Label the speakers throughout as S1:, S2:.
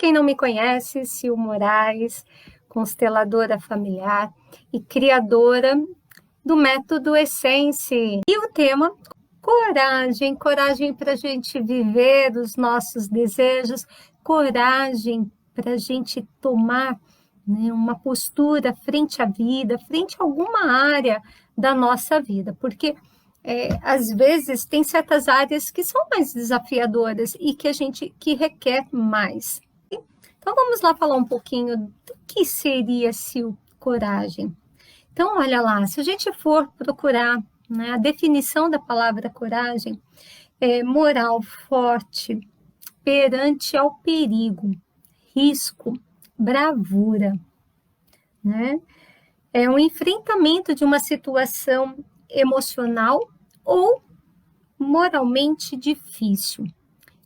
S1: quem não me conhece, Sil Moraes, consteladora familiar e criadora do método Essence. E o tema, coragem, coragem para a gente viver os nossos desejos, coragem para a gente tomar, né, uma postura frente à vida, frente a alguma área da nossa vida, porque às vezes tem certas áreas que são mais desafiadoras e que requer mais. Então vamos lá falar um pouquinho do que seria coragem. Então olha lá, se a gente for procurar, né, a definição da palavra coragem é moral forte perante ao perigo, risco, bravura, né? É um enfrentamento de uma situação emocional ou moralmente difícil.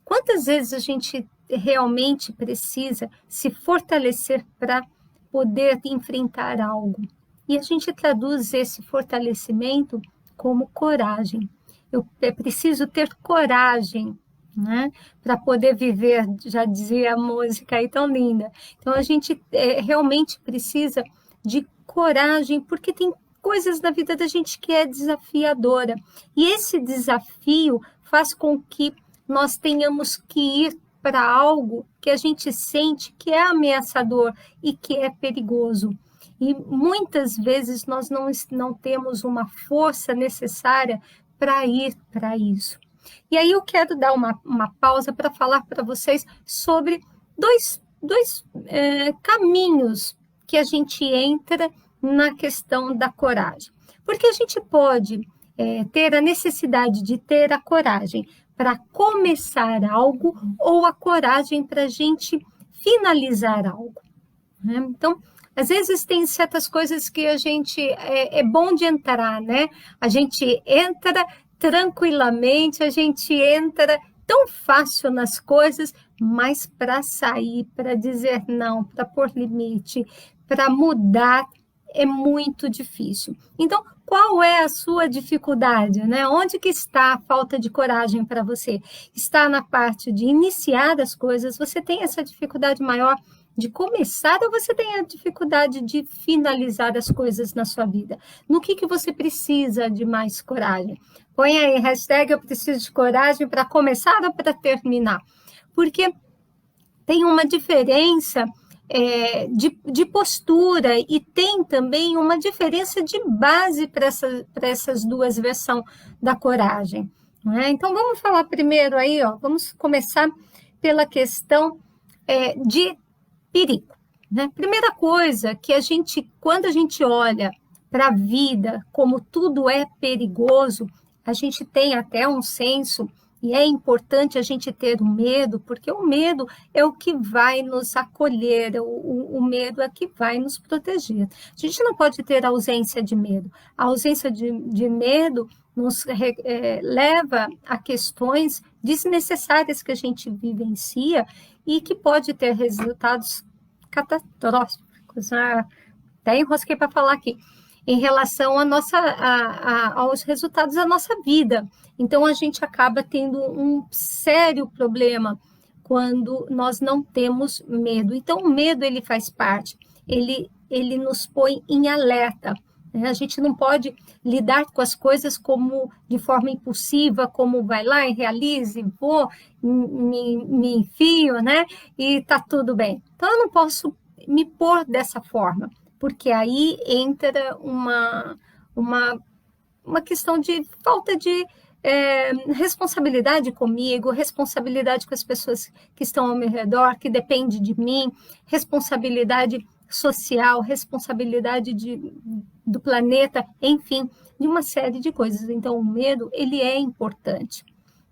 S1: Quantas vezes a gente realmente precisa se fortalecer para poder enfrentar algo? E a gente traduz esse fortalecimento como coragem. Eu preciso ter coragem, né, para poder viver, já dizia a música aí tão linda. Então a gente realmente precisa de coragem, porque tem coisas na vida da gente que é desafiadora. E esse desafio faz com que nós tenhamos que ir para algo que a gente sente que é ameaçador e que é perigoso. E muitas vezes nós não temos uma força necessária para ir para isso. E aí eu quero dar uma pausa para falar para vocês sobre dois caminhos que a gente entra na questão da coragem. Porque a gente pode ter a necessidade de ter a coragem para começar algo ou a coragem para a gente finalizar algo, né? Então, às vezes tem certas coisas que a gente é bom de entrar, né? A gente entra tranquilamente, a gente entra tão fácil nas coisas, mas para sair, para dizer não, para pôr limite, para mudar, é muito difícil. Então, qual é a sua dificuldade, né? Onde que está a falta de coragem para você? Está na parte de iniciar as coisas? Você tem essa dificuldade maior de começar ou você tem a dificuldade de finalizar as coisas na sua vida? No que você precisa de mais coragem? Põe aí, hashtag eu preciso de coragem para começar ou para terminar. Porque tem uma diferença de postura e tem também uma diferença de base para essas duas versões da coragem, né? Então, vamos falar primeiro aí, ó, vamos começar pela questão de perigo, né? Primeira coisa que quando a gente olha para a vida como tudo é perigoso, a gente tem até um senso. E é importante a gente ter o medo, porque o medo é o que vai nos acolher, o medo é o que vai nos proteger. A gente não pode ter ausência de medo. A ausência de medo nos leva a questões desnecessárias que a gente vivencia e que pode ter resultados catastróficos. Até enrosquei para falar aqui. Em relação aos resultados da nossa vida. Então, a gente acaba tendo um sério problema quando nós não temos medo. Então, o medo, ele faz parte, ele nos põe em alerta, né? A gente não pode lidar com as coisas como de forma impulsiva, como vai lá e realize, vou, me enfio, né? E está tudo bem. Então, eu não posso me pôr dessa forma, porque aí entra uma questão de falta de responsabilidade comigo, responsabilidade com as pessoas que estão ao meu redor, que depende de mim, responsabilidade social, responsabilidade do planeta, enfim, de uma série de coisas. Então, o medo, ele é importante,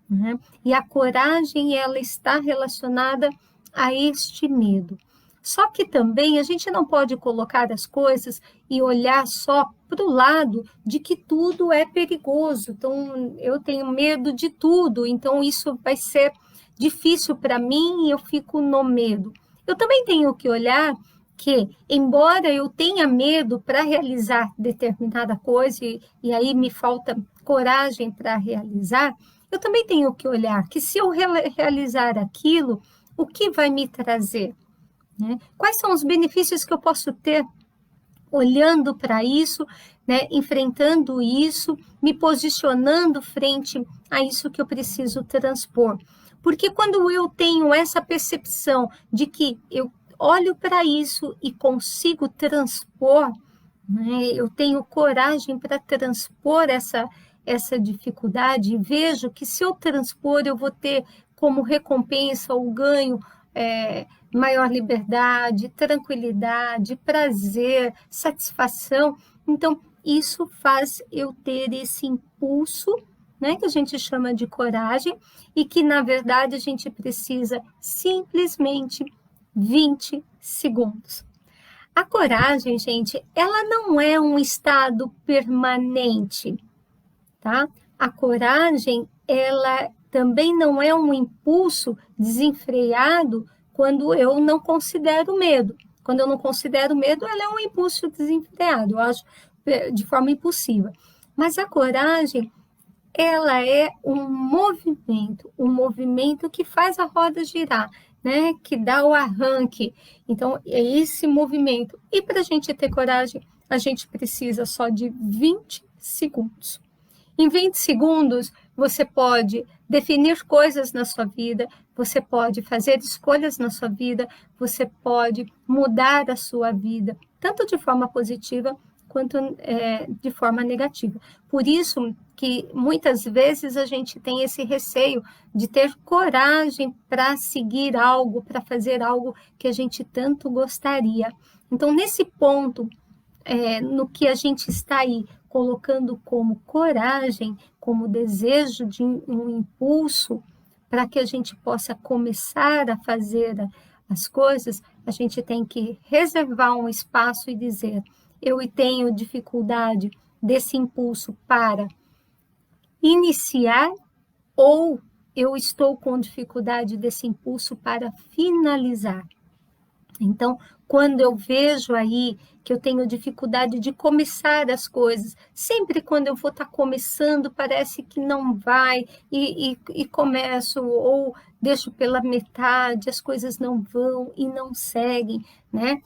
S1: né? E a coragem, ela está relacionada a este medo. Só que também a gente não pode colocar as coisas e olhar só para o lado de que tudo é perigoso. Então, eu tenho medo de tudo, então isso vai ser difícil para mim e eu fico no medo. Eu também tenho que olhar que, embora eu tenha medo para realizar determinada coisa e aí me falta coragem para realizar, eu também tenho que olhar que se eu realizar aquilo, o que vai me trazer? Né? Quais são os benefícios que eu posso ter olhando para isso, né, enfrentando isso, me posicionando frente a isso que eu preciso transpor. Porque quando eu tenho essa percepção de que eu olho para isso e consigo transpor, né, eu tenho coragem para transpor essa dificuldade e vejo que se eu transpor, eu vou ter como recompensa o ganho maior liberdade, tranquilidade, prazer, satisfação. Então, isso faz eu ter esse impulso, né, que a gente chama de coragem, e que, na verdade, a gente precisa simplesmente 20 segundos. A coragem, gente, ela não é um estado permanente, tá? A coragem, ela também não é um impulso desenfreado quando eu não considero medo. Quando eu não considero medo, ela é um impulso desenfreado, eu acho, de forma impulsiva. Mas a coragem, ela é um movimento que faz a roda girar, né? Que dá o arranque. Então, é esse movimento. E para a gente ter coragem, a gente precisa só de 20 segundos. Em 20 segundos, você pode definir coisas na sua vida, você pode fazer escolhas na sua vida, você pode mudar a sua vida, tanto de forma positiva quanto de forma negativa. Por isso que muitas vezes a gente tem esse receio de ter coragem para seguir algo, para fazer algo que a gente tanto gostaria. Então, nesse ponto, no que a gente está aí colocando como coragem, como desejo de um impulso para que a gente possa começar a fazer as coisas, a gente tem que reservar um espaço e dizer: eu tenho dificuldade desse impulso para iniciar, ou eu estou com dificuldade desse impulso para finalizar. Então, quando eu vejo aí que eu tenho dificuldade de começar as coisas, sempre quando eu vou estar começando, parece que não vai, e começo, ou deixo pela metade, as coisas não vão e não seguem, né?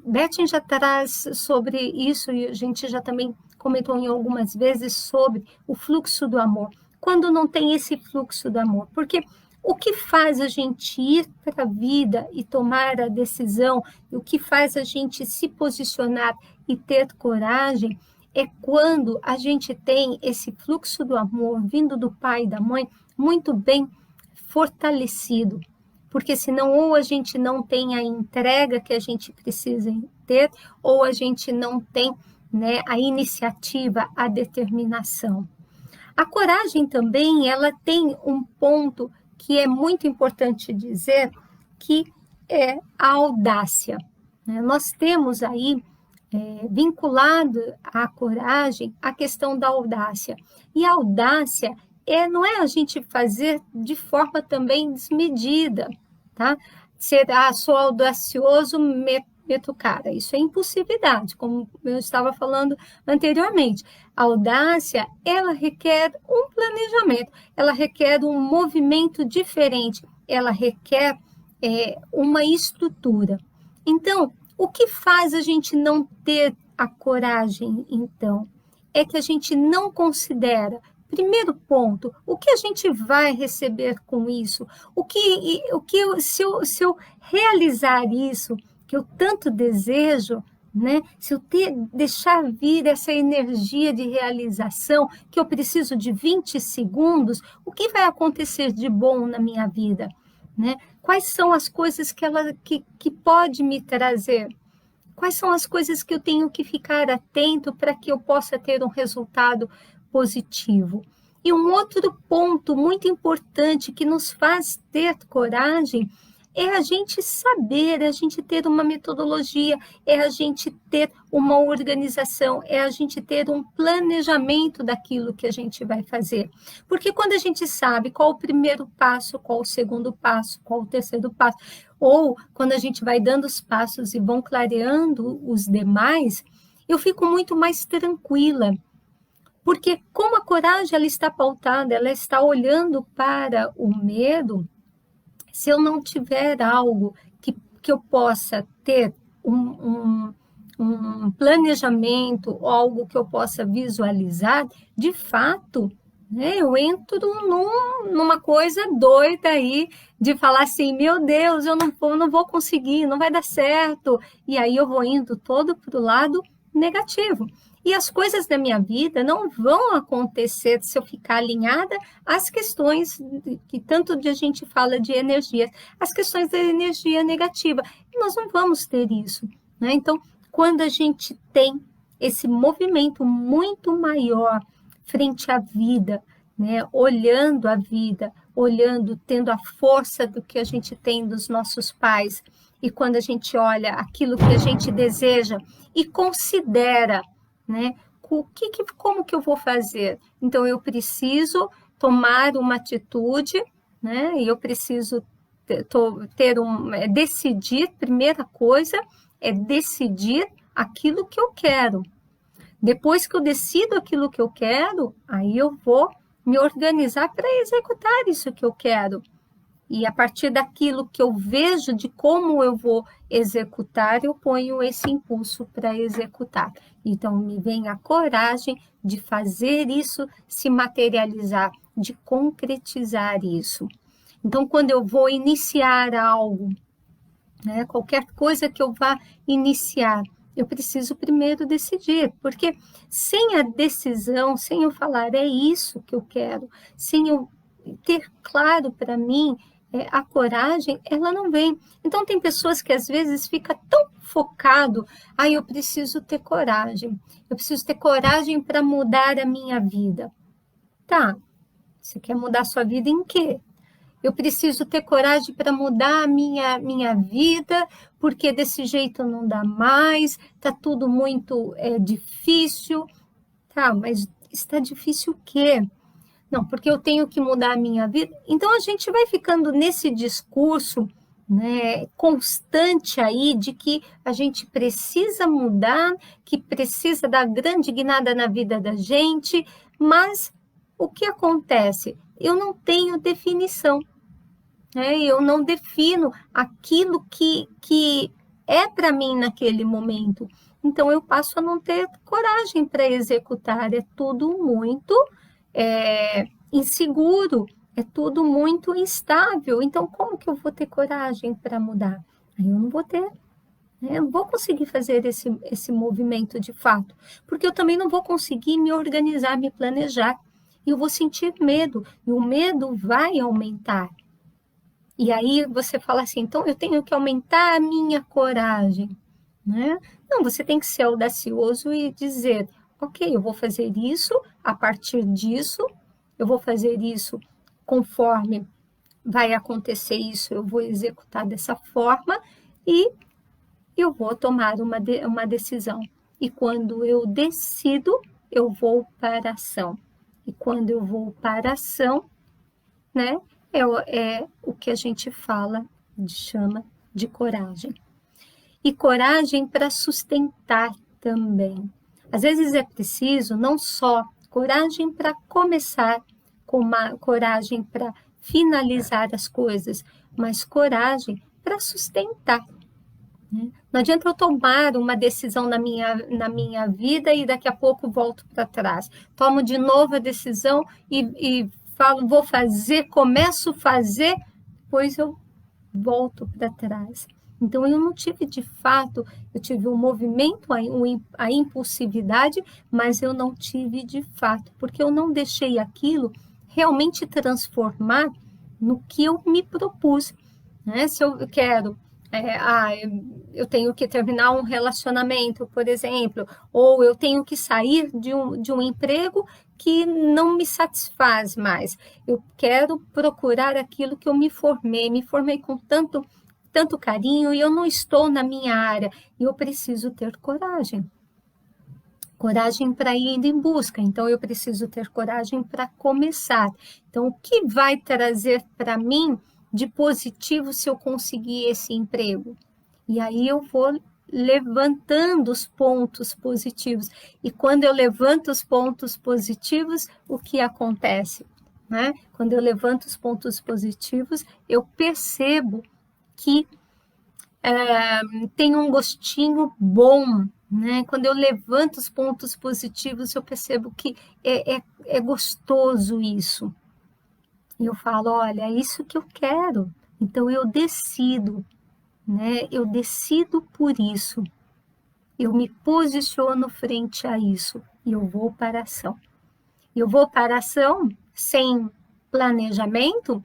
S1: Betty já traz sobre isso, e a gente já também comentou em algumas vezes sobre o fluxo do amor. Quando não tem esse fluxo do amor, porque o que faz a gente ir para a vida e tomar a decisão, e o que faz a gente se posicionar e ter coragem, é quando a gente tem esse fluxo do amor vindo do pai e da mãe muito bem fortalecido. Porque senão ou a gente não tem a entrega que a gente precisa ter, ou a gente não tem, né, a iniciativa, a determinação. A coragem também, ela tem um ponto que é muito importante dizer, que é a audácia. Nós temos aí, vinculado à coragem, a questão da audácia. E a audácia não é a gente fazer de forma também desmedida, tá? Sou audacioso, meto cara. Isso é impulsividade, como eu estava falando anteriormente. A audácia, ela requer um planejamento, ela requer um movimento diferente, ela requer uma estrutura. Então, o que faz a gente não ter a coragem, então? É que a gente não considera. Primeiro ponto, o que a gente vai receber com isso? Se eu realizar isso, que eu tanto desejo, né? Se eu deixar vir essa energia de realização, que eu preciso de 20 segundos, o que vai acontecer de bom na minha vida? Né? Quais são as coisas que pode me trazer? Quais são as coisas que eu tenho que ficar atento para que eu possa ter um resultado positivo? E um outro ponto muito importante que nos faz ter coragem é a gente saber, é a gente ter uma metodologia, é a gente ter uma organização, é a gente ter um planejamento daquilo que a gente vai fazer. Porque quando a gente sabe qual o primeiro passo, qual o segundo passo, qual o terceiro passo, ou quando a gente vai dando os passos e vão clareando os demais, eu fico muito mais tranquila. Porque como a coragem ela está pautada, ela está olhando para o medo, Se eu não tiver algo que eu possa ter um planejamento, algo que eu possa visualizar, de fato, né, eu entro numa coisa doida aí, de falar assim, meu Deus, eu não vou conseguir, não vai dar certo, e aí eu vou indo todo para o lado negativo. E as coisas da minha vida não vão acontecer se eu ficar alinhada às questões que tanto de a gente fala de energia, as questões da energia negativa. E nós não vamos ter isso, né? Então, quando a gente tem esse movimento muito maior frente à vida, né? Olhando a vida, olhando, tendo a força do que a gente tem dos nossos pais, e quando a gente olha aquilo que a gente deseja e considera, né? Como que eu vou fazer? Então, eu preciso tomar uma atitude, né? E eu preciso decidir, primeira coisa, é decidir aquilo que eu quero. Depois que eu decido aquilo que eu quero, aí eu vou me organizar para executar isso que eu quero. E a partir daquilo que eu vejo de como eu vou executar, eu ponho esse impulso para executar. Então, me vem a coragem de fazer isso se materializar, de concretizar isso. Então, quando eu vou iniciar algo, né, qualquer coisa que eu vá iniciar, eu preciso primeiro decidir, porque sem a decisão, sem eu falar, é isso que eu quero, sem eu ter claro para mim, a coragem, ela não vem. Então, tem pessoas que às vezes ficam tão focado, eu preciso ter coragem, eu preciso ter coragem para mudar a minha vida. Tá, você quer mudar a sua vida em quê? Eu preciso ter coragem para mudar a minha vida, porque desse jeito não dá mais, está tudo muito difícil. Tá, mas está difícil o quê? Não, porque eu tenho que mudar a minha vida. Então, a gente vai ficando nesse discurso, né, constante aí de que a gente precisa mudar, que precisa dar grande guinada na vida da gente, mas o que acontece? Eu não tenho definição. Eu não defino aquilo que é para mim naquele momento. Então, eu passo a não ter coragem para executar. É tudo muito inseguro, é tudo muito instável. Então, como que eu vou ter coragem para mudar? Aí eu não vou ter. Eu não vou conseguir fazer esse movimento de fato, porque eu também não vou conseguir me organizar, me planejar. E eu vou sentir medo, e o medo vai aumentar. E aí você fala assim, então eu tenho que aumentar a minha coragem, né? Não, você tem que ser audacioso e dizer, ok, eu vou fazer isso, a partir disso, eu vou fazer isso conforme vai acontecer isso, eu vou executar dessa forma e eu vou tomar uma decisão. E quando eu decido, eu vou para a ação. E quando eu vou para a ação, né? É o que a gente chama de coragem. E coragem para sustentar também. Às vezes é preciso não só coragem para começar, coragem para finalizar as coisas, mas coragem para sustentar. Né? Não adianta eu tomar uma decisão na minha vida e daqui a pouco volto para trás. Tomo de novo a decisão e falo, vou fazer, começo a fazer, depois eu volto para trás. Então, eu não tive de fato, eu tive um movimento, a impulsividade, mas eu não tive de fato, porque eu não deixei aquilo realmente transformar no que eu me propus. Né? Se eu quero, eu tenho que terminar um relacionamento, por exemplo, ou eu tenho que sair de um emprego que não me satisfaz mais. Eu quero procurar aquilo que eu me formei com tanto carinho e eu não estou na minha área. E eu preciso ter coragem. Coragem para ir em busca. Então, eu preciso ter coragem para começar. Então, o que vai trazer para mim de positivo se eu conseguir esse emprego? E aí eu vou levantando os pontos positivos. E quando eu levanto os pontos positivos, o que acontece? né? Quando eu levanto os pontos positivos, eu percebo que tem um gostinho bom, né? Quando eu levanto os pontos positivos, eu percebo que é gostoso isso. E eu falo, olha, é isso que eu quero. Então eu decido, né? Eu decido por isso. Eu me posiciono frente a isso e eu vou para a ação. Eu vou para a ação sem planejamento?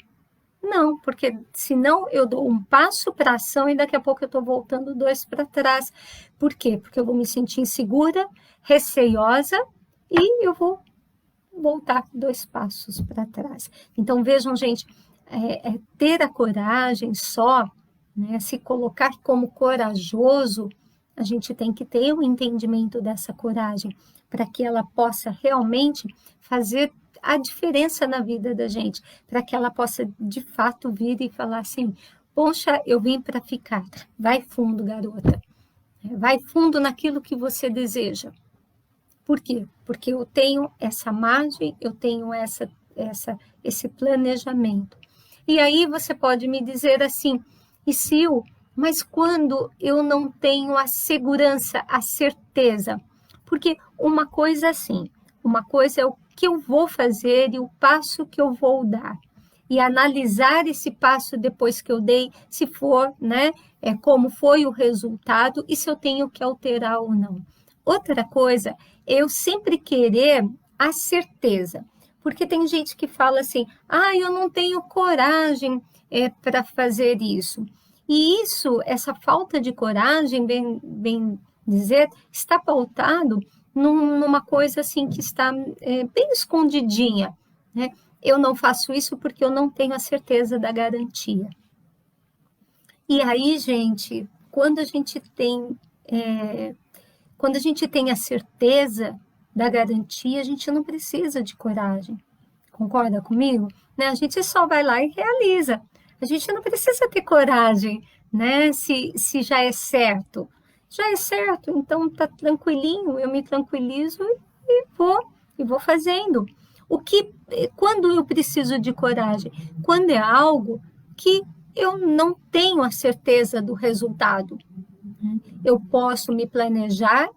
S1: Não, porque senão eu dou um passo para a ação e daqui a pouco eu estou voltando 2 para trás. Por quê? Porque eu vou me sentir insegura, receiosa e eu vou voltar 2 passos para trás. Então, vejam, gente, ter a coragem só, né, se colocar como corajoso, a gente tem que ter o entendimento dessa coragem, para que ela possa realmente fazer a diferença na vida da gente, para que ela possa, de fato, vir e falar assim, poxa, eu vim para ficar. Vai fundo, garota. Vai fundo naquilo que você deseja. Por quê? Porque eu tenho essa margem, eu tenho esse planejamento. E aí você pode me dizer assim, e Sil, mas quando eu não tenho a segurança, a certeza? Porque uma coisa assim, uma coisa é o que eu vou fazer e o passo que eu vou dar. E analisar esse passo depois que eu dei, se for, né, como foi o resultado e se eu tenho que alterar ou não. Outra coisa, eu sempre querer a certeza, porque tem gente que fala assim, eu não tenho coragem para fazer isso. E isso, essa falta de coragem, bem dizer, está pautado numa coisa assim que está bem escondidinha, né? Eu não faço isso porque eu não tenho a certeza da garantia. E aí, gente, quando a gente tem a certeza da garantia, a gente não precisa de coragem. Concorda comigo? Né? A gente só vai lá e realiza. A gente não precisa ter coragem, né? Se já é certo. Já é certo, então tá tranquilinho, eu me tranquilizo e vou fazendo. Quando eu preciso de coragem? Quando é algo que eu não tenho a certeza do resultado. Eu posso me planejar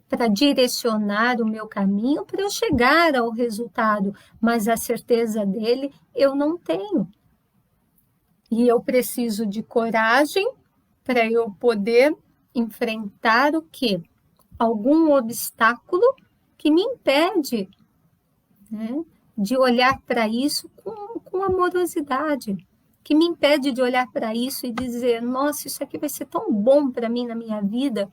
S1: para direcionar o meu caminho para eu chegar ao resultado, mas a certeza dele eu não tenho. E eu preciso de coragem para eu poder enfrentar o quê? Algum obstáculo que me impede, né, de olhar para isso com amorosidade, que me impede de olhar para isso e dizer, nossa, isso aqui vai ser tão bom para mim na minha vida,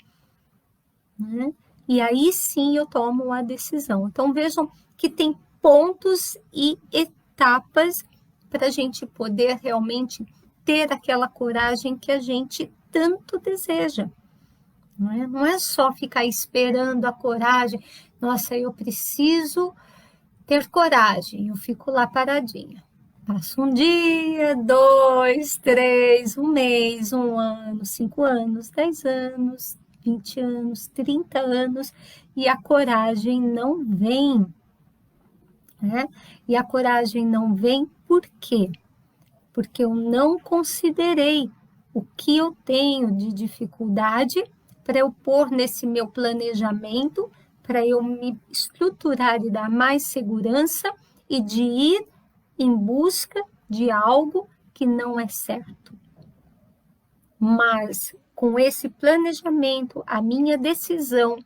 S1: né? E aí sim eu tomo a decisão. Então vejam que tem pontos e etapas para a gente poder realmente ter aquela coragem que a gente tanto deseja. Não é só ficar esperando a coragem. Nossa, eu preciso ter coragem. Eu fico lá paradinha. Passa um dia, 2, 3, um mês, um ano, 5 anos, 10 anos, 20 anos, 30 anos, e a coragem não vem. Né? E a coragem não vem por quê? Porque eu não considerei o que eu tenho de dificuldade para eu pôr nesse meu planejamento, para eu me estruturar e dar mais segurança e de ir em busca de algo que não é certo. Mas com esse planejamento, a minha decisão,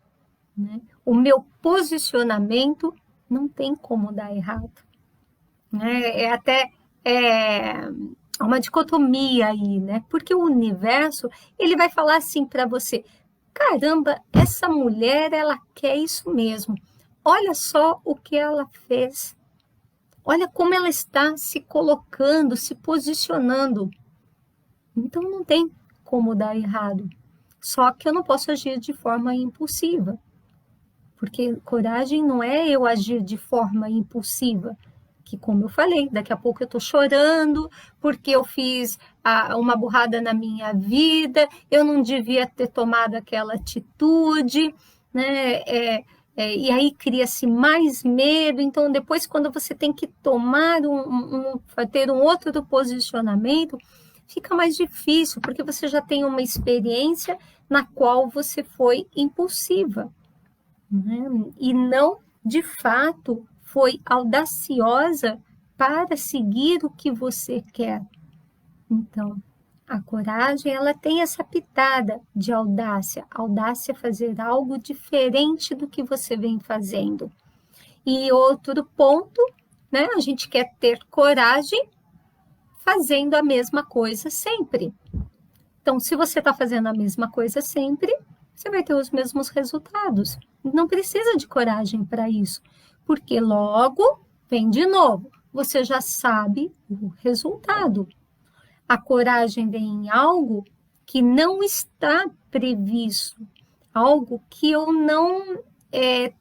S1: né, o meu posicionamento, não tem como dar errado. Né? É uma dicotomia aí, né? Porque o universo, ele vai falar assim para você, caramba, essa mulher, ela quer isso mesmo. Olha só o que ela fez. Olha como ela está se colocando, se posicionando. Então não tem como dar errado. Só que eu não posso agir de forma impulsiva. Porque coragem não é eu agir de forma impulsiva. Que, como eu falei, daqui a pouco eu estou chorando porque eu fiz uma burrada na minha vida, eu não devia ter tomado aquela atitude, né? e aí cria-se mais medo. Então, depois, quando você tem que tomar ter um outro posicionamento, fica mais difícil, porque você já tem uma experiência na qual você foi impulsiva, né? E não, de fato, foi audaciosa para seguir o que você quer. Então, a coragem, ela tem essa pitada de audácia. Audácia é fazer algo diferente do que você vem fazendo. E outro ponto, né? A gente quer ter coragem fazendo a mesma coisa sempre. Então, se você está fazendo a mesma coisa sempre, você vai ter os mesmos resultados. Não precisa de coragem para isso, porque logo vem de novo. Você já sabe o resultado. A coragem vem em algo que não está previsto, algo que eu não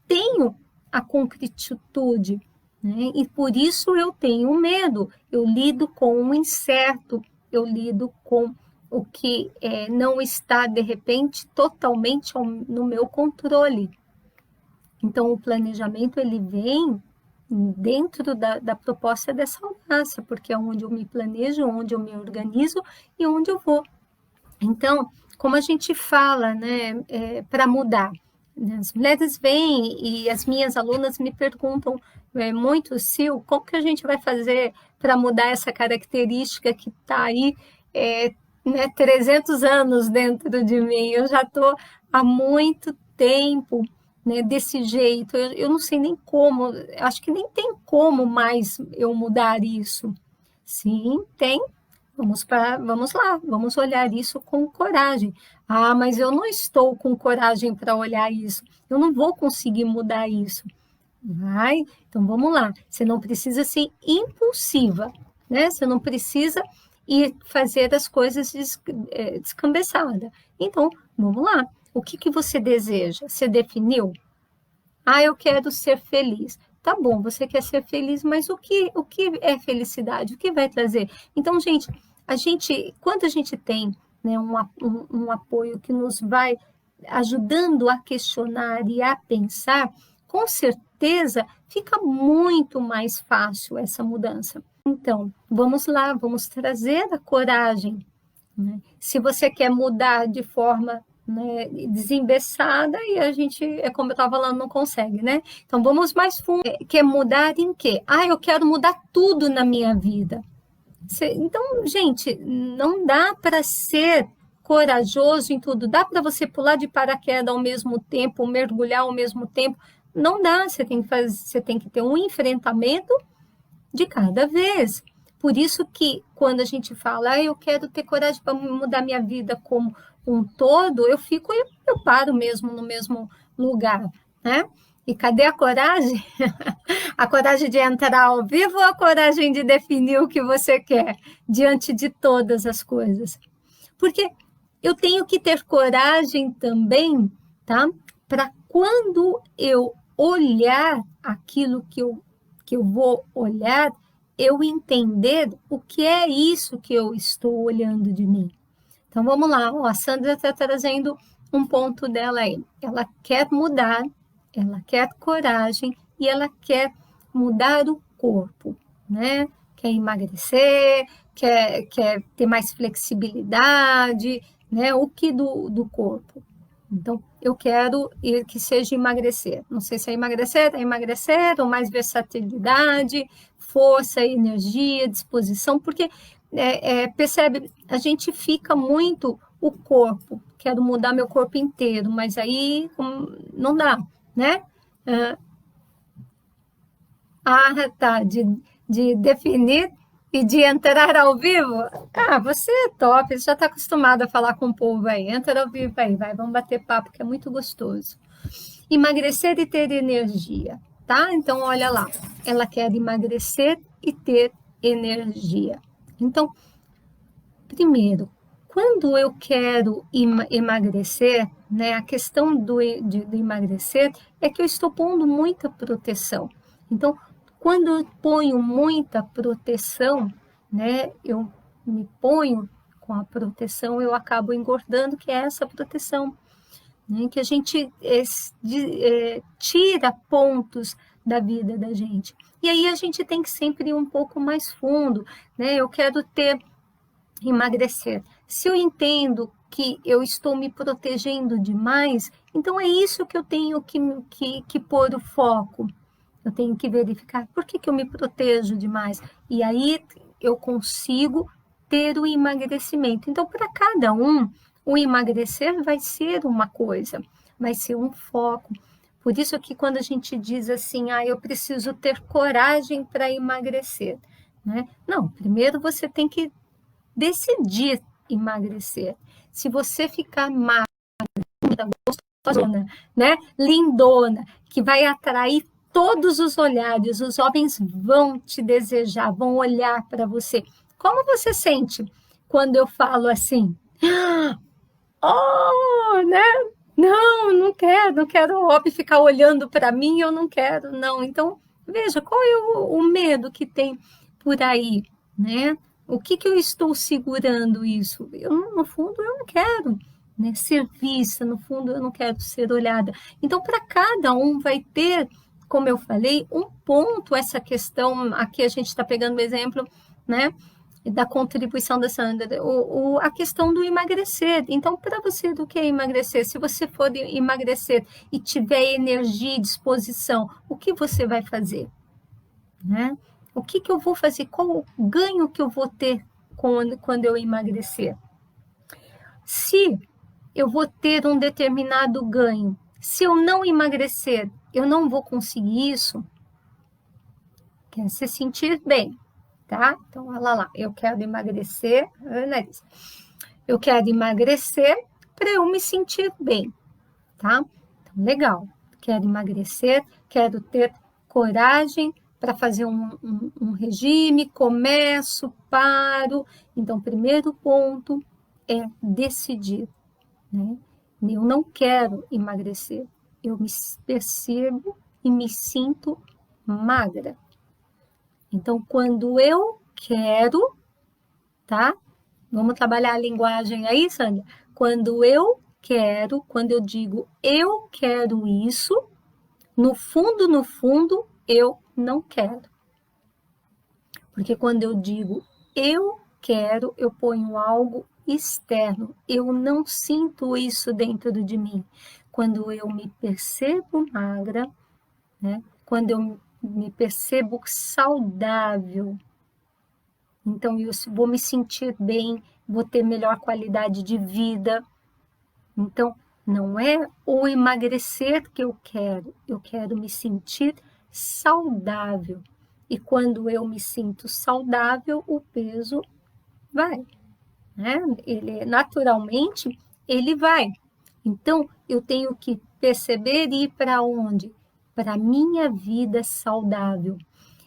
S1: tenho a concretitude, né? E por isso eu tenho medo, eu lido com o incerto, eu lido com o que não está, de repente, totalmente no meu controle. Então, o planejamento, ele vem dentro da proposta dessa audácia, porque é onde eu me planejo, onde eu me organizo e onde eu vou. Então, como a gente fala, né, para mudar, as mulheres vêm e as minhas alunas me perguntam muito, Sil, como que a gente vai fazer para mudar essa característica que está aí 300 anos dentro de mim? Eu já estou há muito tempo, né, desse jeito, eu não sei nem como, acho que nem tem como mais eu mudar isso. Sim, tem. Vamos lá, vamos olhar isso com coragem. Ah, mas eu não estou com coragem para olhar isso. Eu não vou conseguir mudar isso. Vai, então vamos lá. Você não precisa ser impulsiva, né? Você não precisa ir fazer as coisas descambeçada. Então, vamos lá. O que você deseja? Você definiu? Ah, eu quero ser feliz. Tá bom, você quer ser feliz, mas o que é felicidade? O que vai trazer? Então, gente, quando a gente tem, né, um apoio que nos vai ajudando a questionar e a pensar, com certeza fica muito mais fácil essa mudança. Então, vamos lá, vamos trazer a coragem, né? Se você quer mudar de forma, né, desembeçada, e a gente, como eu estava falando, não consegue, né? Então, vamos mais fundo. Quer mudar em quê? Ah, eu quero mudar tudo na minha vida. Então, gente, não dá para ser corajoso em tudo. Dá para você pular de paraquedas ao mesmo tempo, mergulhar ao mesmo tempo. Não dá, você tem que ter um enfrentamento de cada vez. Por isso que quando a gente fala, eu quero ter coragem para mudar minha vida como um todo, eu paro mesmo no mesmo lugar, né? E cadê a coragem? A coragem de entrar ao vivo ou a coragem de definir o que você quer diante de todas as coisas? Porque eu tenho que ter coragem também, tá? Para quando eu olhar aquilo que eu vou olhar, eu entender o que é isso que eu estou olhando de mim. Então, vamos lá. A Sandra está trazendo um ponto dela aí. Ela quer mudar, ela quer coragem e ela quer mudar o corpo, né? Quer emagrecer, quer ter mais flexibilidade, né? O que do corpo. Então, eu quero que seja emagrecer. Não sei se é emagrecer, ou mais versatilidade, força, energia, disposição, porque, percebe, a gente fica muito o corpo. Quero mudar meu corpo inteiro, mas aí não dá, né? Tá, de definir e de entrar ao vivo? Ah, você é top, você já está acostumado a falar com o povo aí. Entra ao vivo aí, vai, vamos bater papo, que é muito gostoso. Emagrecer e ter energia, tá? Então, olha lá, ela quer emagrecer e ter energia. Então, primeiro, quando eu quero emagrecer, né, a questão do emagrecer é que eu estou pondo muita proteção. Então, quando eu ponho muita proteção, né, eu me ponho com a proteção, eu acabo engordando, que é essa proteção. né? Que a gente tira pontos da vida da gente. E aí a gente tem que sempre ir um pouco mais fundo, né? Eu quero emagrecer. Se eu entendo que eu estou me protegendo demais, então é isso que eu tenho que pôr o foco. Eu tenho que verificar por que eu me protejo demais. E aí eu consigo ter o emagrecimento. Então, para cada um, o emagrecer vai ser uma coisa, vai ser um foco. Por isso que quando a gente diz assim, eu preciso ter coragem para emagrecer, né? Não, primeiro você tem que decidir emagrecer. Se você ficar magra, gostosona, né, lindona, que vai atrair todos os olhares, os homens vão te desejar, vão olhar para você. Como você sente quando eu falo assim? Oh, né? Não, não quero o homem ficar olhando para mim, eu não quero, não. Então, veja, qual é o medo que tem por aí, né? O que eu estou segurando isso? No fundo, eu não quero, né, ser vista, no fundo, eu não quero ser olhada. Então, para cada um vai ter, como eu falei, um ponto essa questão, aqui a gente está pegando o exemplo, né, da contribuição da Sandra, a questão do emagrecer. Então, para você, do que é emagrecer? Se você for emagrecer e tiver energia e disposição, o que você vai fazer? Né? O que eu vou fazer? Qual o ganho que eu vou ter quando eu emagrecer? Se eu vou ter um determinado ganho, se eu não emagrecer, eu não vou conseguir isso, quer se sentir bem, tá? Então, olha lá, eu quero emagrecer, eu quero emagrecer para eu me sentir bem, tá? Então, legal, quero emagrecer, quero ter coragem para fazer um regime, começo, paro. Então, primeiro ponto é decidir, né? Eu não quero emagrecer, eu me percebo e me sinto magra. Então, quando eu quero, tá? Vamos trabalhar a linguagem aí, Sandra? Quando eu quero, quando eu digo eu quero isso, no fundo, eu não quero. Porque quando eu digo eu quero, eu ponho algo externo. Eu não sinto isso dentro de mim. Quando eu me percebo magra, né? Quando eu me percebo saudável, então eu vou me sentir bem, vou ter melhor qualidade de vida. Então, não é o emagrecer que eu quero me sentir saudável. E quando eu me sinto saudável, o peso vai, né? Ele naturalmente ele vai. Então, eu tenho que perceber e ir para onde? Para a minha vida saudável.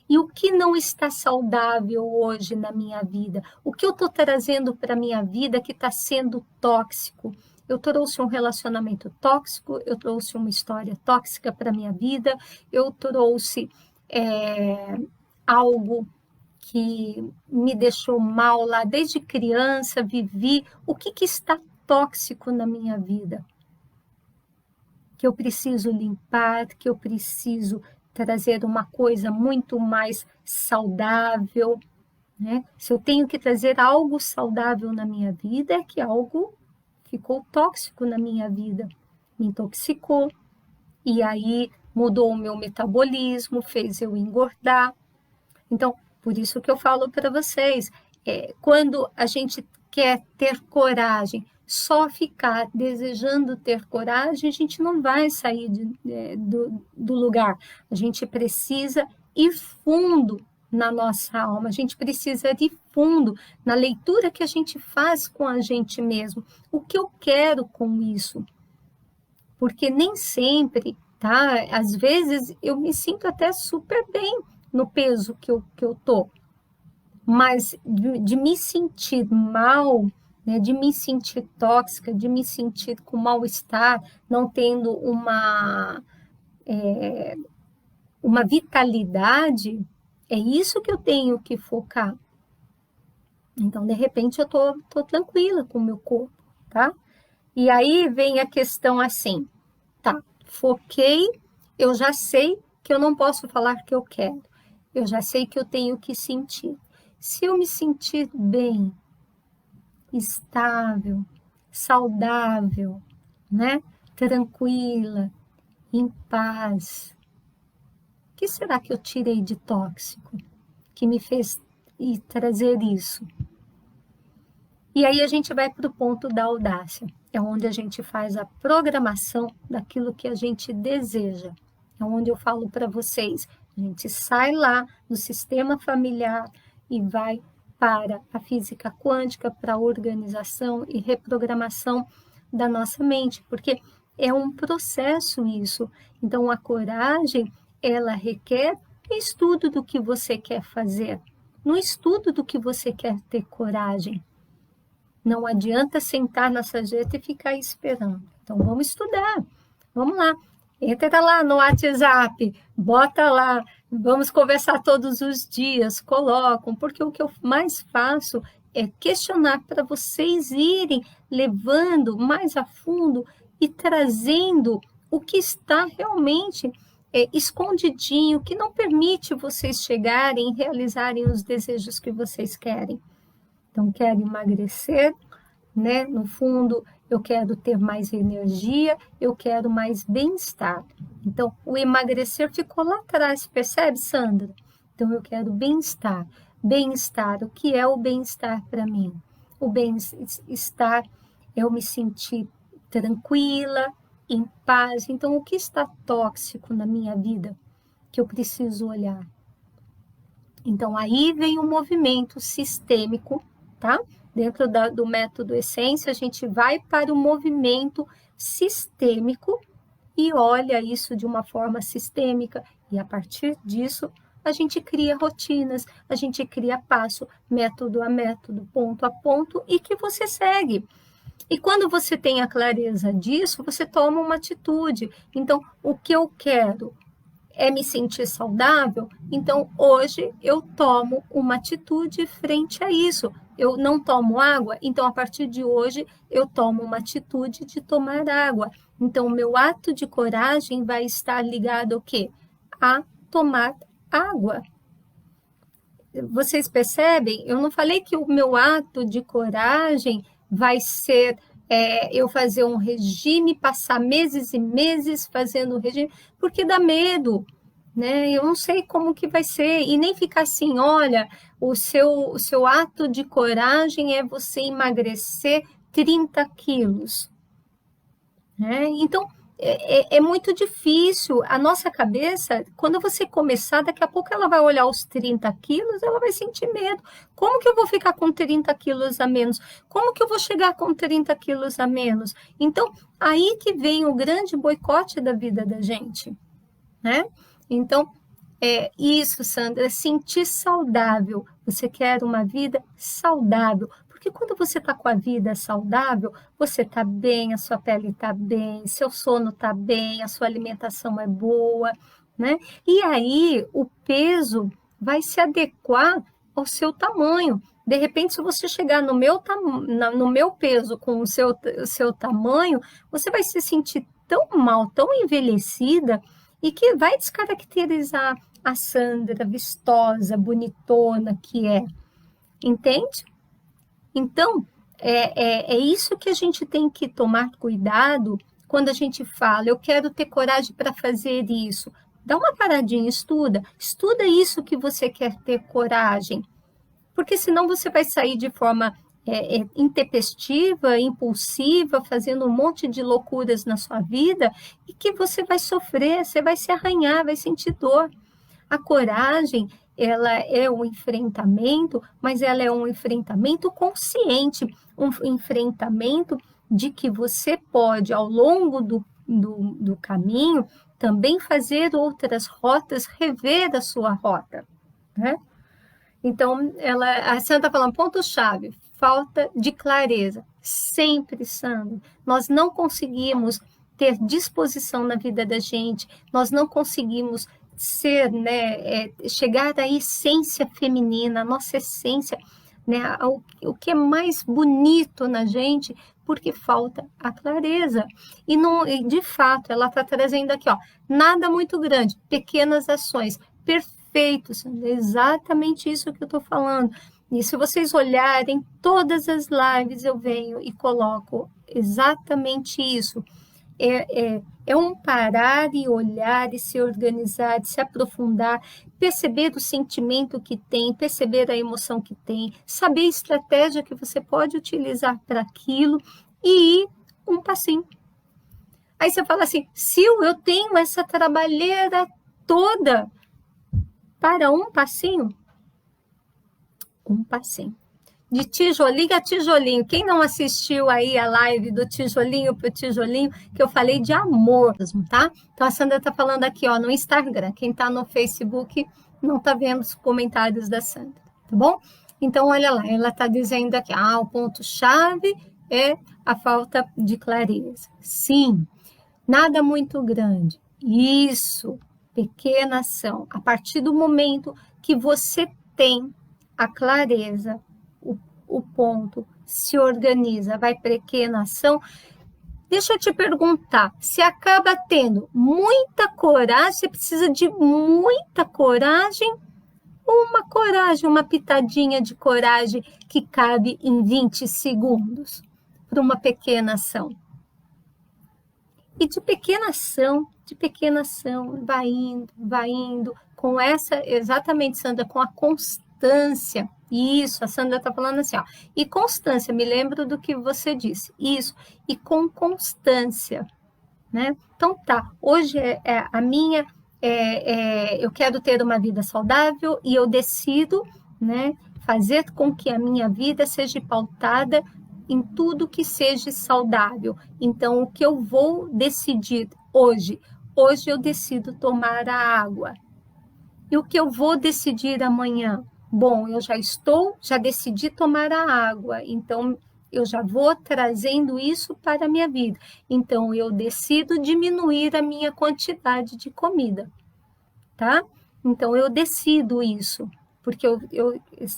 S1: E o que não está saudável hoje na minha vida? O que eu estou trazendo para a minha vida que está sendo tóxico? Eu trouxe um relacionamento tóxico, eu trouxe uma história tóxica para a minha vida, eu trouxe algo que me deixou mal lá desde criança, vivi. O que está tóxico na minha vida? Que eu preciso limpar, que eu preciso trazer uma coisa muito mais saudável, né? Se eu tenho que trazer algo saudável na minha vida, é que algo ficou tóxico na minha vida, me intoxicou, e aí mudou o meu metabolismo, fez eu engordar. Então, por isso que eu falo para vocês, quando a gente quer ter coragem, só ficar desejando ter coragem, a gente não vai sair do lugar. A gente precisa ir fundo na nossa alma, a gente precisa ir fundo na leitura que a gente faz com a gente mesmo. O que eu quero com isso? Porque nem sempre, tá? Às vezes eu me sinto até super bem no peso que eu tô, mas de me sentir mal, né, de me sentir tóxica, de me sentir com mal-estar, não tendo uma vitalidade, é isso que eu tenho que focar. Então, de repente, eu tô tranquila com o meu corpo, tá? E aí vem a questão assim, tá, foquei, eu já sei que eu não posso falar que eu quero, eu já sei que eu tenho que sentir. Se eu me sentir bem, estável, saudável, né, tranquila, em paz, o que será que eu tirei de tóxico que me fez ir trazer isso? E aí a gente vai para o ponto da audácia, é onde a gente faz a programação daquilo que a gente deseja. É onde eu falo para vocês, a gente sai lá do sistema familiar e vai para a física quântica, para a organização e reprogramação da nossa mente, porque é um processo isso. Então a coragem, ela requer estudo do que você quer fazer, no estudo do que você quer ter coragem. Não adianta sentar na sarjeta e ficar esperando. Então, vamos estudar. Vamos lá. Entra lá no WhatsApp, bota lá, vamos conversar todos os dias, colocam, porque o que eu mais faço é questionar para vocês irem levando mais a fundo e trazendo o que está realmente escondidinho, que não permite vocês chegarem e realizarem os desejos que vocês querem. Então, quero emagrecer, né? No fundo, eu quero ter mais energia, eu quero mais bem-estar. Então, o emagrecer ficou lá atrás, percebe, Sandra? Então, eu quero bem-estar. Bem-estar, o que é o bem-estar para mim? O bem-estar é eu me sentir tranquila, em paz. Então, o que está tóxico na minha vida que eu preciso olhar? Então, aí vem o movimento sistêmico, tá? Dentro do método Essência, a gente vai para o movimento sistêmico e olha isso de uma forma sistêmica. E a partir disso, a gente cria rotinas, a gente cria passo, método a método, ponto a ponto, e que você segue. E quando você tem a clareza disso, você toma uma atitude. Então, o que eu quero é me sentir saudável, então hoje eu tomo uma atitude frente a isso. Eu não tomo água, então a partir de hoje eu tomo uma atitude de tomar água. Então o meu ato de coragem vai estar ligado ao quê? A tomar água. Vocês percebem? Eu não falei que o meu ato de coragem vai ser eu fazer um regime, passar meses e meses fazendo regime, porque dá medo, né? Eu não sei como que vai ser, e nem ficar assim, olha, o seu ato de coragem é você emagrecer 30 quilos, né? Então, é muito difícil. A nossa cabeça, quando você começar, daqui a pouco ela vai olhar os 30 quilos, ela vai sentir medo. Como que eu vou ficar com 30 quilos a menos? Como que eu vou chegar com 30 quilos a menos? Então, aí que vem o grande boicote da vida da gente, né? Então, isso, Sandra, sentir saudável. Você quer uma vida saudável. Porque quando você está com a vida saudável, você está bem, a sua pele está bem, seu sono está bem, a sua alimentação é boa, né? E aí o peso vai se adequar ao seu tamanho. De repente, se você chegar no meu peso com o seu tamanho, você vai se sentir tão mal, tão envelhecida, e que vai descaracterizar a Sandra vistosa, bonitona que é. Entende? Então, é isso que a gente tem que tomar cuidado quando a gente fala, eu quero ter coragem para fazer isso. Dá uma paradinha, estuda isso que você quer ter coragem, porque senão você vai sair de forma intempestiva, impulsiva, fazendo um monte de loucuras na sua vida e que você vai sofrer, você vai se arranhar, vai sentir dor. A coragem, ela é um enfrentamento, mas ela é um enfrentamento consciente, um enfrentamento de que você pode, ao longo do caminho, também fazer outras rotas, rever a sua rota, né? Então, a Sandra está falando, ponto-chave, falta de clareza. Sempre, Sandra, nós não conseguimos ter disposição na vida da gente, nós não conseguimos ser, né, chegar à essência feminina, a nossa essência, né, o que é mais bonito na gente, porque falta a clareza. E, não, e de fato, ela está trazendo aqui, ó, nada muito grande, pequenas ações. Perfeito, Sandra, é exatamente isso que eu estou falando. E se vocês olharem todas as lives, eu venho e coloco exatamente isso. É um parar e olhar e se organizar, se aprofundar, perceber o sentimento que tem, perceber a emoção que tem, saber a estratégia que você pode utilizar para aquilo e ir um passinho. Aí você fala assim, Sil, eu tenho essa trabalheira toda para um passinho? Um passinho. De tijolinho a tijolinho. Quem não assistiu aí a live do tijolinho para o tijolinho, que eu falei de amor, tá? Então a Sandra tá falando aqui, ó, no Instagram. Quem tá no Facebook não tá vendo os comentários da Sandra, tá bom? Então olha lá, ela tá dizendo aqui, o ponto-chave é a falta de clareza. Sim, nada muito grande. Isso, pequena ação. A partir do momento que você tem a clareza, o ponto, se organiza, vai pequena ação. Deixa eu te perguntar, se acaba tendo muita coragem, você precisa de muita coragem, uma pitadinha de coragem que cabe em 20 segundos para uma pequena ação. E de pequena ação, vai indo, com essa, exatamente, Sandra, com a constância. Isso, a Sandra está falando assim, ó. E constância, me lembro do que você disse. Isso, e com constância, né? Então tá, hoje a minha, eu quero ter uma vida saudável e eu decido, né, fazer com que a minha vida seja pautada em tudo que seja saudável. Então, o que eu vou decidir hoje? Hoje eu decido tomar a água. E o que eu vou decidir amanhã? Bom, eu já decidi tomar a água, então eu já vou trazendo isso para a minha vida. Então, eu decido diminuir a minha quantidade de comida, tá? Então, eu decido isso, porque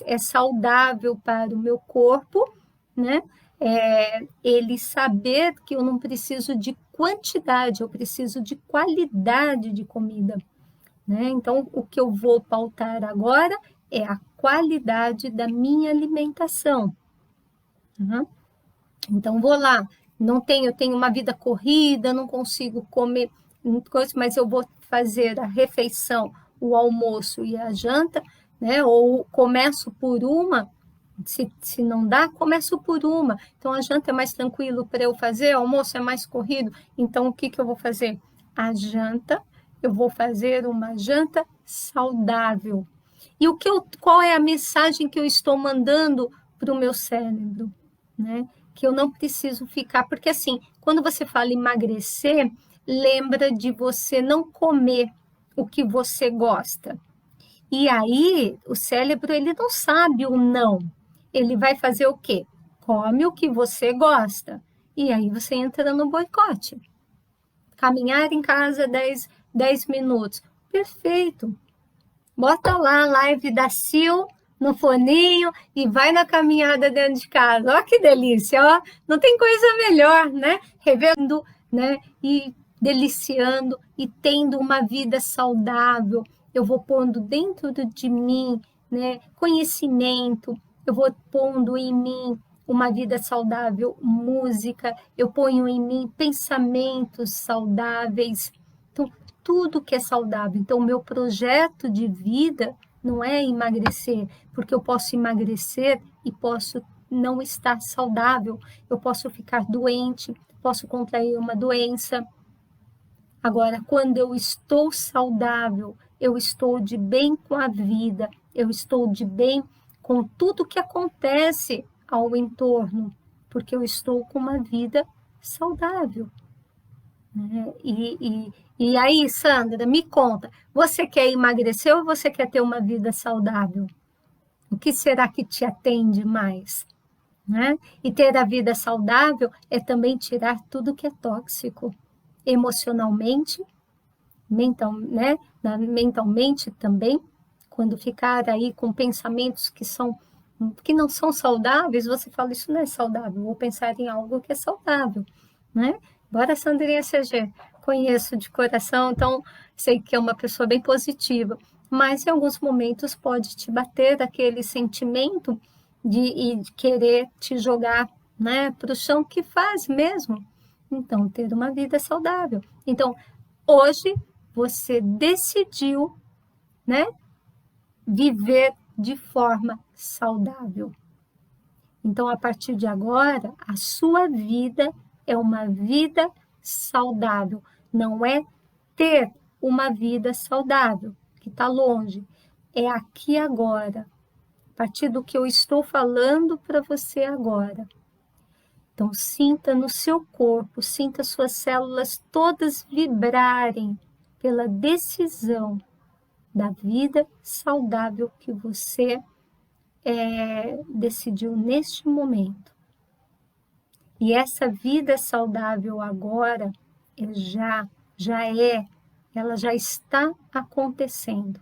S1: é saudável para o meu corpo, né? Ele saber que eu não preciso de quantidade, eu preciso de qualidade de comida, né? Então, o que eu vou pautar agora é a qualidade da minha alimentação. Uhum. Então, vou lá, eu tenho uma vida corrida, não consigo comer coisas, mas eu vou fazer a refeição, o almoço e a janta, né? Ou começo por uma, se não dá, começo por uma. Então, a janta é mais tranquilo para eu fazer, o almoço é mais corrido. Então, o que eu vou fazer? Eu vou fazer uma janta saudável. E qual é a mensagem que eu estou mandando para o meu cérebro, né? Que eu não preciso ficar, porque assim, quando você fala emagrecer, lembra de você não comer o que você gosta. E aí, o cérebro, ele não sabe o não. Ele vai fazer o quê? Come o que você gosta. E aí você entra no boicote. Caminhar em casa 10 minutos. Perfeito. Bota lá a live da Sil no foninho e vai na caminhada dentro de casa. Ó que delícia, ó. Não tem coisa melhor, né? Revendo, né? E deliciando e tendo uma vida saudável. Eu vou pondo dentro de mim, né, conhecimento, eu vou pondo em mim uma vida saudável, música, eu ponho em mim pensamentos saudáveis. Então, tudo que é saudável. Então, o meu projeto de vida não é emagrecer, porque eu posso emagrecer e posso não estar saudável, eu posso ficar doente, posso contrair uma doença. Agora, quando eu estou saudável, eu estou de bem com a vida, eu estou de bem com tudo que acontece ao entorno, porque eu estou com uma vida saudável. Né? E aí, Sandra, me conta, você quer emagrecer ou você quer ter uma vida saudável? O que será que te atende mais? Né? E ter a vida saudável é também tirar tudo que é tóxico, emocionalmente, mentalmente também, quando ficar aí com pensamentos que são que não são saudáveis, você fala, isso não é saudável, vou pensar em algo que é saudável, né? Embora a Sandrinha seja, conheço de coração, então sei que é uma pessoa bem positiva, mas em alguns momentos pode te bater aquele sentimento de querer te jogar, né, para o chão, que faz mesmo. Então, ter uma vida saudável. Então, hoje você decidiu, né, viver de forma saudável. Então, a partir de agora, a sua vida é uma vida saudável, não é ter uma vida saudável, que está longe, é aqui agora, a partir do que eu estou falando para você agora. Então, sinta no seu corpo, sinta suas células todas vibrarem pela decisão da vida saudável que você decidiu neste momento. E essa vida saudável agora ela já está acontecendo.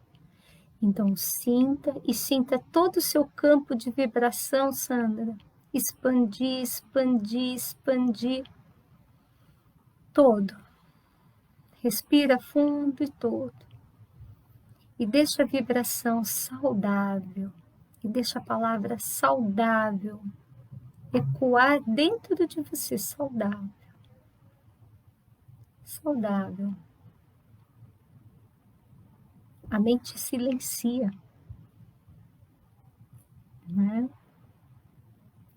S1: Então, sinta e sinta todo o seu campo de vibração, Sandra. Expandir, expandir, expandir. Todo. Respira fundo e todo. E deixa a vibração saudável. E deixa a palavra saudável ecoar dentro de você. Saudável. Saudável. A mente silencia, né?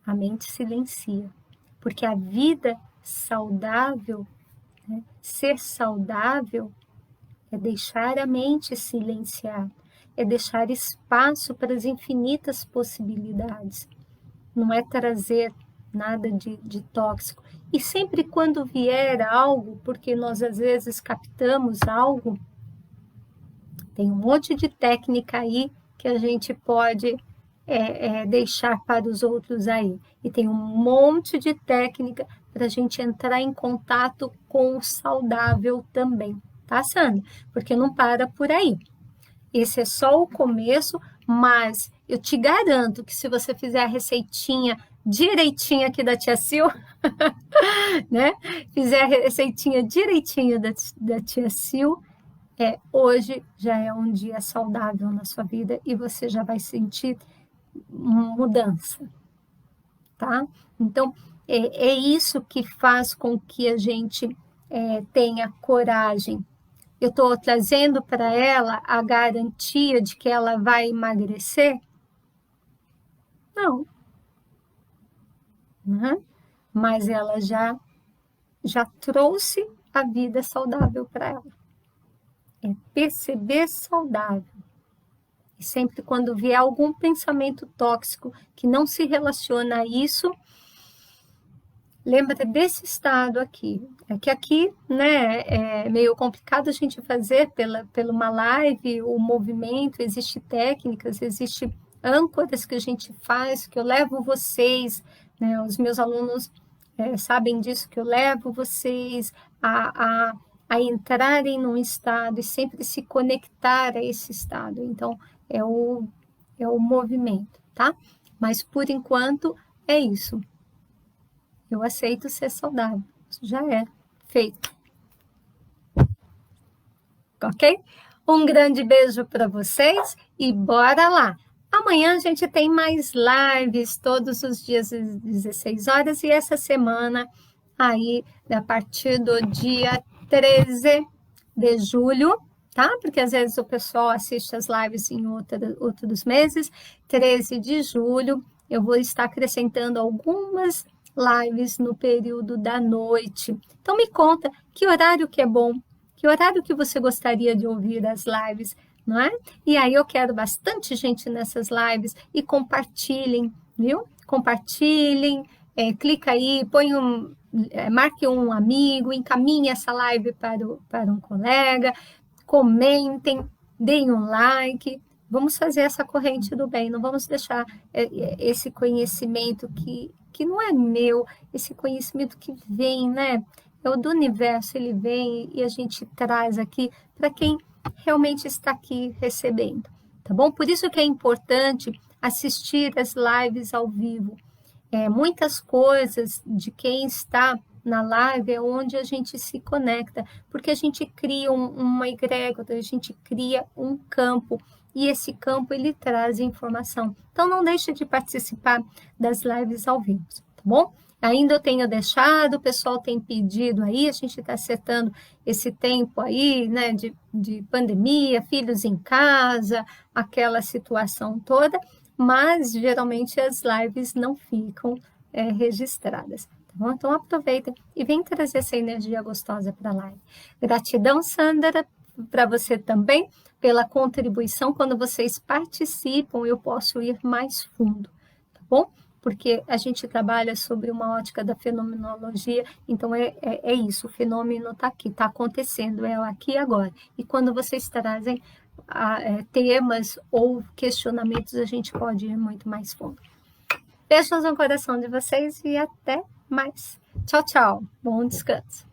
S1: A mente silencia, porque a vida saudável, né? Ser saudável é deixar a mente silenciar, é deixar espaço para as infinitas possibilidades, não é trazer nada de tóxico. E sempre quando vier algo, porque nós às vezes captamos algo, tem um monte de técnica aí que a gente pode deixar para os outros aí. E tem um monte de técnica para a gente entrar em contato com o saudável também, tá, Sandra? Porque não para por aí. Esse é só o começo, mas eu te garanto que se você fizer a receitinha direitinha aqui da Tia Sil, né? Fizer a receitinha direitinha da Tia Sil, hoje já é um dia saudável na sua vida e você já vai sentir mudança, tá? Então, é isso que faz com que a gente tenha coragem. Eu estou trazendo para ela a garantia de que ela vai emagrecer? Não. Né? Mas ela já trouxe a vida saudável para ela. É perceber saudável. E sempre quando vier algum pensamento tóxico que não se relaciona a isso, lembra desse estado aqui. É que aqui, né, é meio complicado a gente fazer pela uma live, o movimento, existe técnicas, existe âncoras que a gente faz, que eu levo vocês, né, os meus alunos sabem disso, que eu levo vocês a entrarem num estado e sempre se conectar a esse estado. Então, é o movimento, tá? Mas, por enquanto, é isso. Eu aceito ser saudável. Isso já é feito. Ok? Um grande beijo para vocês e bora lá! Amanhã a gente tem mais lives todos os dias às 16 horas e essa semana aí a partir do dia 13 de julho, tá? Porque às vezes o pessoal assiste as lives em outros meses. 13 de julho eu vou estar acrescentando algumas lives no período da noite. Então me conta que horário que é bom, que horário que você gostaria de ouvir as lives, não é? E aí eu quero bastante gente nessas lives e compartilhem, viu? Compartilhem, clica aí, marque um amigo, encaminhe essa live para um colega, comentem, deem um like. Vamos fazer essa corrente do bem, não vamos deixar esse conhecimento que não é meu, esse conhecimento que vem, né? É o do universo, ele vem e a gente traz aqui para quem realmente está aqui recebendo, tá bom? Por isso que é importante assistir as lives ao vivo. Muitas coisas de quem está na live é onde a gente se conecta, porque a gente cria uma egrégora, a gente cria um campo, e esse campo ele traz informação. Então não deixe de participar das lives ao vivo, tá bom? Ainda eu tenho deixado, o pessoal tem pedido aí, a gente está acertando esse tempo aí, né, de pandemia, filhos em casa, aquela situação toda, mas geralmente as lives não ficam registradas. Tá bom? Então aproveitem e vem trazer essa energia gostosa para a live. Gratidão, Sandra, para você também, pela contribuição. Quando vocês participam, eu posso ir mais fundo, tá bom? Porque a gente trabalha sobre uma ótica da fenomenologia, então é isso, o fenômeno está aqui, está acontecendo, é aqui e agora. E quando vocês trazem temas ou questionamentos, a gente pode ir muito mais fundo. Beijos no coração de vocês e até mais. Tchau, tchau. Bom descanso.